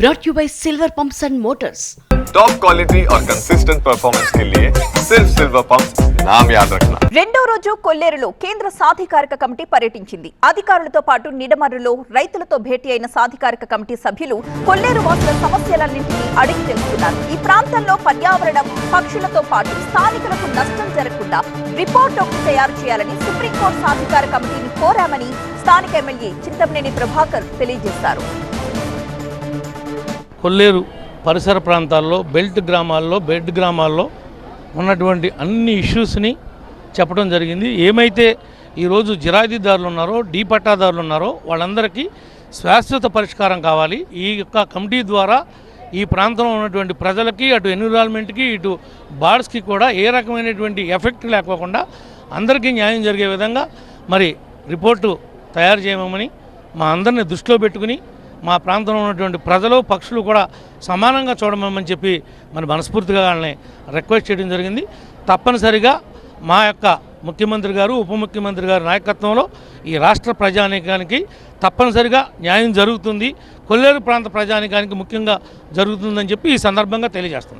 brought you by Silver Pumps and Motors. Top quality और consistent performance के लिए सिर्फ सिल्वर पंप्स नाम याद रखना। రెండో రోజు కొల్లేరులో కేంద్ర సాధికారిక కమిటీ పర్యటించింది. అధికారులతో పాటు నిడమర్రులో రైతులతో భేటీ అయిన సాధికారిక కమిటీ సభ్యులు కొల్లేరు వాసుల సమస్యలన్నింటినీ అడిగి తెలుసుకున్నారు. ఈ ప్రాంతంలో పర్యావరణం, పక్షులతో పాటు స్థానికులకు నష్టం జరగకుండా రిపోర్ట్ ఒకటి తయారు చేయాలని సుప్రీంకోర్టు సాధికార కమిటీని కోరామని స్థానిక ఎమ్మెల్యే చింతమనేని ప్రభాకర్ తెలియజేశారు. కొల్లేరు పరిసర ప్రాంతాల్లో బెల్ట్ గ్రామాల్లో ఉన్నటువంటి అన్ని ఇష్యూస్ని చెప్పడం జరిగింది. ఏమైతే ఈరోజు జిరాయితీదారులు ఉన్నారో, డీ పట్టాదారులు ఉన్నారో వాళ్ళందరికీ శాశ్వత పరిష్కారం కావాలి. ఈ యొక్క కమిటీ ద్వారా ఈ ప్రాంతంలో ఉన్నటువంటి ప్రజలకి, అటు ఎన్విరాన్మెంట్కి, ఇటు బర్డ్స్కి కూడా ఏ రకమైనటువంటి ఎఫెక్ట్ లేకోకుండా అందరికీ న్యాయం జరిగే విధంగా మరి రిపోర్టు తయారు చేయమని మా అందరిని దృష్టిలో పెట్టుకుని మా ప్రాంతంలో ఉన్నటువంటి ప్రజలు, పక్షులు కూడా సమానంగా చూడమని చెప్పి మరి మనస్ఫూర్తిగా వాళ్ళని రిక్వెస్ట్ చేయడం జరిగింది. తప్పనిసరిగా మా యొక్క ముఖ్యమంత్రి గారు, ఉప ముఖ్యమంత్రి గారి నాయకత్వంలో ఈ రాష్ట్ర ప్రజానీకానికి తప్పనిసరిగా న్యాయం జరుగుతుంది. కొల్లేరు ప్రాంత ప్రజానీకానికి ముఖ్యంగా జరుగుతుందని చెప్పి ఈ సందర్భంగా తెలియజేస్తున్నాం.